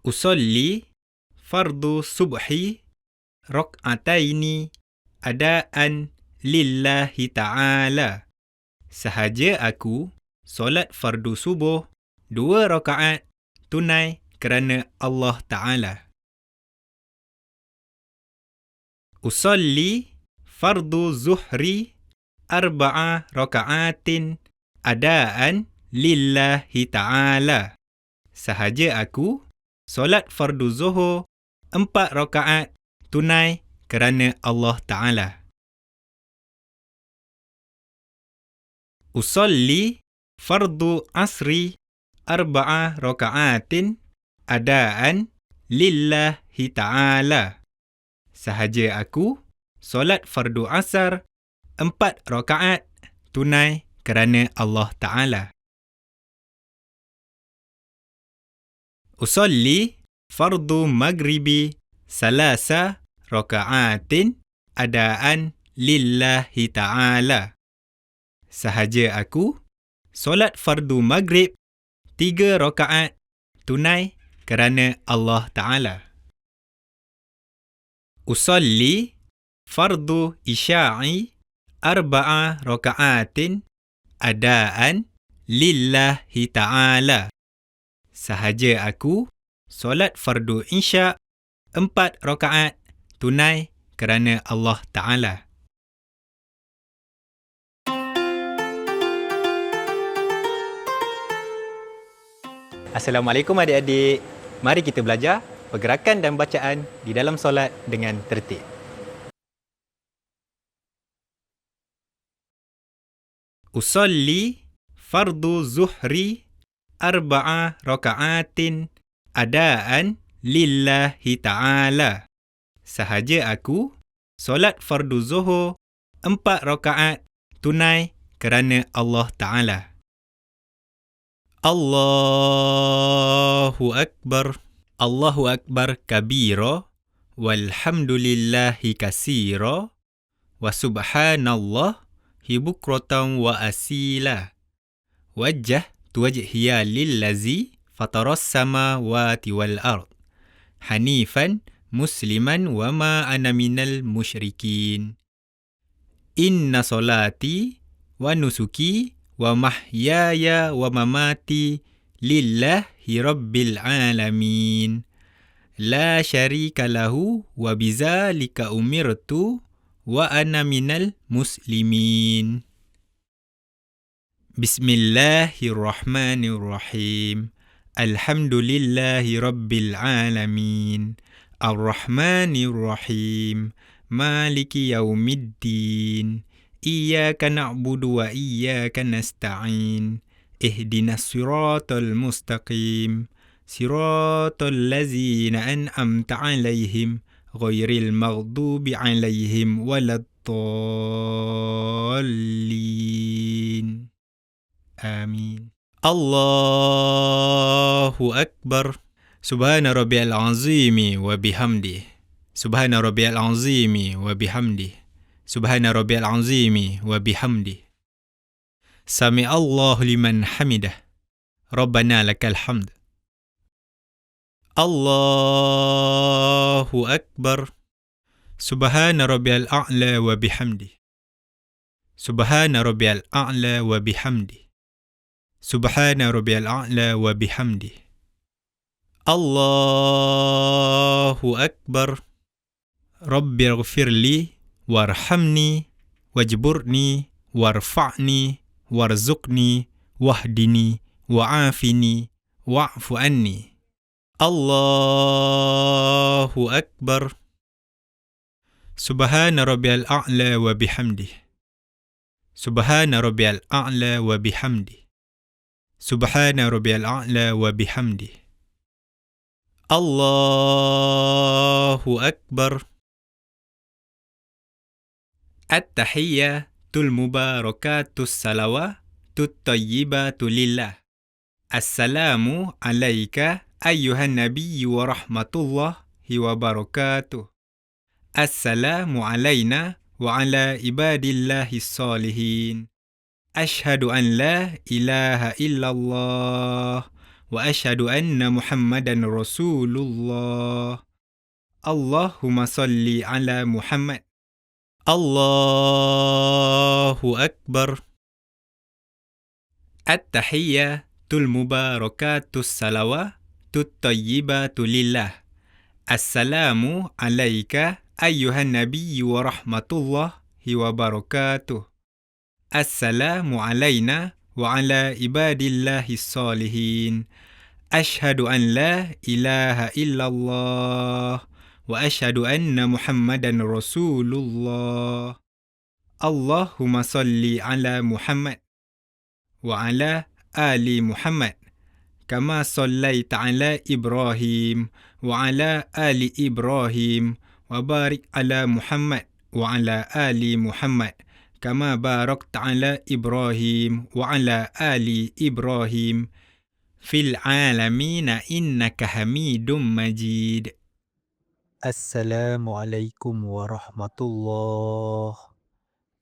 Usolli fardu subhi rak'ataini adaan lillahi ta'ala. Sahaja aku solat fardu subuh 2 rakaat tunai kerana Allah Ta'ala. Usolli fardu zuhri 4 rakaatin adaan lillahi ta'ala. Sahaja aku solat fardu zuhur 4 rakaat tunai kerana Allah Ta'ala. Usolli fardu asri 4 rakaatin adaan lillahi ta'ala. Sahaja aku solat fardu asar 4 rakaat tunai kerana Allah Ta'ala. Usolli fardu maghribi 3 rakaatin adaan lillahi ta'ala. Sahaja aku solat fardu maghrib 3 rakaat tunai kerana Allah Ta'ala. Usolli fardu isya'i 4 rakaatin adaan lillahi ta'ala. Sahaja aku solat fardu isya' 4 rakaat tunai kerana Allah Ta'ala. Assalamualaikum adik-adik. Mari kita belajar pergerakan dan bacaan di dalam solat dengan tertib. Usolli fardu zuhri 4 rakaatin adaan lillahi ta'ala. Sahaja aku solat fardu zuhur 4 rakaat tunai kerana Allah Ta'ala. Allahu Akbar. Allahu Akbar kabira. Walhamdulillahi kasira. Wa subhanallahi bukratan wa asila. Wajjahtu wajhiya lillazi fataras samawati wal ard. Hanifan musliman wa ma ana minal musyrikin. Inna salati wa nusuki wa mahyaya wa mamati lillahi rabbil alamin. La syarika lahu wa bizalika umirtu wa ana minal muslimin. Bismillahirrahmanirrahim. Alhamdulillahi rabbil alamin. Ar-Rahmanir-Rahim. Maliki yaumiddin. Iyyaka na'budu wa iyyaka nasta'in. Ihdinas siratal mustaqim. Siratal ladzina an'amta 'alaihim ghairil maghdubi 'alaihim waladdallin. Amin. Allahu Akbar. Subhana rabbiyal azimi wa bihamdih. Subhana rabbiyal azimi wa bihamdih. Subhana rabbiyal azimi wa bihamdih. Sami Allahu liman hamidah. Rabbana lakal hamd. Allahu Akbar. Subhana rabbiyal a'la wa bihamdih. Subhana rabbiyal a'la wa bihamdih. Subhana rabbiyal a'la wa bihamdih. Allahu Akbar. Rabbighfirli warhamni wajburni warfa'ni warzuqni wahdini wa'afini wa'fu anni. Allahu Akbar. Subhana rabbiyal a'la wa bihamdih. Subhana rabbiyal a'la wa bihamdih. Subhana rabbiyal a'la wa bihamdih. Allahu Akbar. At-tahiyyatul mubarakatus salawatut tayyibatu lillah. Assalamu alayka ayyuhan nabiyyu wa rahmatullahi wa barakatuh. Assalamu alayna wa ala ibadillahis salihin. Ashhadu an la ilaha illallah وأشهد أن محمدا رسول الله. اللهم صل على محمد. الله أكبر. التحية المباركات الصلوات الطيبات لله. السلام عليك أيها النبي ورحمة الله وبركاته. السلام علينا وعلى عباد الله الصالحين. أشهد أن لا إله إلا الله وأشهد أن محمدا رسول الله. اللهم صل على محمد وعلى آل محمد كما صليت على إبراهيم وعلى آل إبراهيم وبارك على محمد وعلى آل محمد كما باركت على إبراهيم وعلى آل إبراهيم في العالمين إنك حميد مجيد. Assalamualaikum warahmatullahi.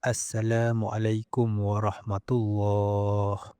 Assalamualaikum warahmatullahi.